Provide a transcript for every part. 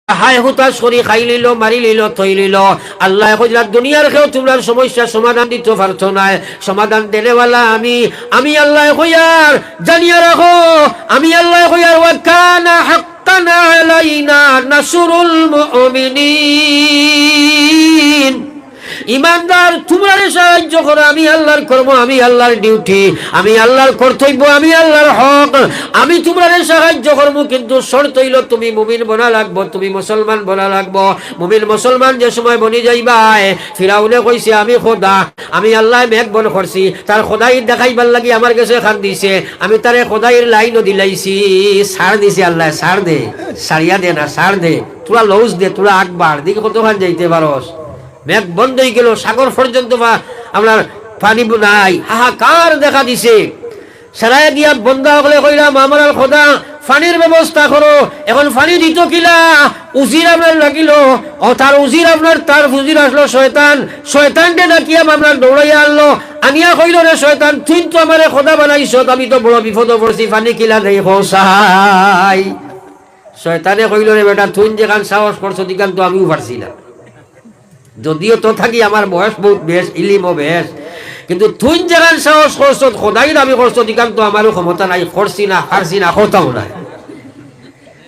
হায় হুতাশ করি খাই লিল মারি লিল থই লিল। আল্লাহ কইলা দুনিয়ার কেউ তোমরা সমস্যা সমাধান দিতে পারতো না, সমাধান দেনেওয়ালা আমি আল্লাহ কইয়ার জানিয়া রাখো, আমি আল্লাহ কইয়ার ওয়া কানা হাক্কান আলাইনা নাসরুল মুমিনিন। ইমানদার তোমরা সাহায্য করো, আমি আল্লাহর কর্ম, আমি আল্লাহর ডিউটি, আমি আল্লাহর কর্তব্য, আমি আল্লাহর হক, আমি তোমরা সাহায্য করবো। কিন্তু শর্ত হইল তুমি মুমিন বনা লাগবো, তুমি মুসলমান বনা লাগবো। মুমিন মুসলমান যে সময় বনি যাইবাই, ফিরাউনে কইছে আমি খোদা, আমি আল্লাহ মেঘ বন করছি, তার খোদাই দেখাইবার লাগি আমার কাছে খান দিছে, আমি তারে খোদাইয়ের লাইনও দিলাইছি, সার দিছে আল্লাহ, সার দে, সারিয়া দে না, সার দে, তোরা লউজ দে, তোরা আকবার দিকে কতখান যাইতে পারস। মেঘ বন্ধ হয়ে গেল, সাগর পর্যন্ত আপনার পানি নাই, হাহাকার দেখা দিছে। সারাই দিয়া বন্ধা হলে কইলাম আমার খোদা পানির ব্যবস্থা করো। এখন পানি দিত কিলা উজির আপনার লাগিল, ও তার উজির আপনার তার উজির আসলো শয়তান, শয়তানকে ডাকিয়া আপনার দৌড়াইয়া আনলো, আনিয়া কইল রে শয়তান তুই তো আমার খোদা বানাইছ, আমি তো বড় বিপদ পড়ছি, পানি কিলা দেই হোসাই। শয়তানে কইল রে বেটা তুই যেখান সাহস করছো দিকান তো আমিও পারছি না, যদিও তো থাকি আমার বয়স বহুত বেশ, ইলিমও বেশ, কিন্তু তুই যেখান সাহস করছ খোদাই দাবি করছো দিকান তো আমারও ক্ষমতা নাই, করছি না পারছি না কোথাও নাই।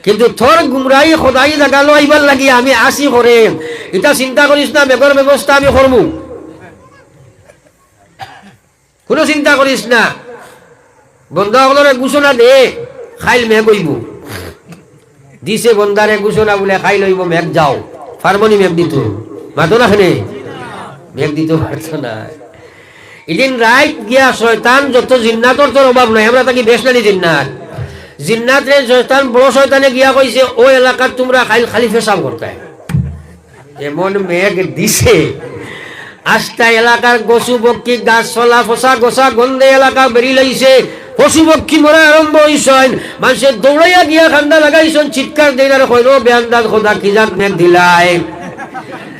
কিন্তু তোর গুমরাই খোদাই দেখালো আইবার লাগি আমি আসি করে, এটা চিন্তা করিস না, মেঘর ব্যবস্থা আমি করবো, কোনো চিন্তা করিস না। বন্ধাসকলরে ঘোষণা দে খাইল মেঘ হইব, দিছে বন্ধারে ঘোষণা বলে খাই লইব মেঘ, যাও ফার্মনি মেঘ দিত মাতো না, খানে মেঘ দিতে পারতো না। এদিন রাত গিয়া শয়তান যত জিন্নাতর তোর অভাব নাই, আমরা তাকে বেশ নানি জিন্নাত, জিন্নাত রে শয়তান বড় শয়তানে গিয়া কইছে ও এলাকার তোমরা খালি পেশাব করতে, এমন মেঘ দিছে আস্তা এলাকার গছু বক্ষি গাছ চলা ফসা গোসা গন্ধে এলাকা বেরি লাইছে, পশু পক্ষী মরা আরম্ভ হইছেন, মানুষের দৌড়াইয়া গিয়া খান্দা লাগাইছেন, চিৎকার দেনার কইল বেআন্দাজ খোদা কি জাত মেঘ দিলাই,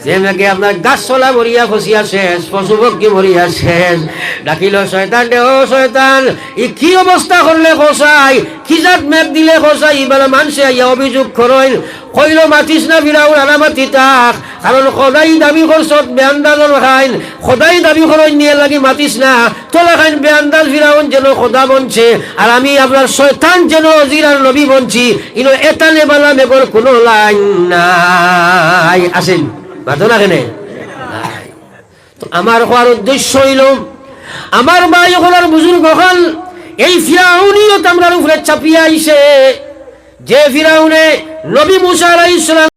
যে মেঘে আপনার গাছ চলা মরিয়া ফসিয়া শেষ, পশু পক্ষী মরিয়া শেষ। ডাকিল শয়তান দে ও শয়তান ই কি অবস্থা করলে খসাই, কি জাত মেঘ দিলে খসাই, এবার মানুষে আইয়া অভিযোগ করেন, কইল মাতিস না ফিরাউন আনা মাতি তাক, কারণ খোদাই দাবি করছ বেআন্দাজর খাইন, খোদাই দাবি করেন নিয়ে লাগি মাতিস না, তোলা খাইন বেআন্দাজ ফিরাউন যেন খোদা বনছে, আর আমি আপনার শয়তান যেন জিরার নবী বনছি, ইনো এতালে বালা মেঘর কোনো লাইন নাই। আসেন মাতো না কেনে তো আমার হওয়ার উদ্দেশ্য হইল আমার ভাই ওখানে বুজুর্গ হল এই ফিরাউনিয়ত আমরার উপরে চাপিয়ে আইছে, যে ফিরাউনে নবী মুসা আলাইহিস সালাম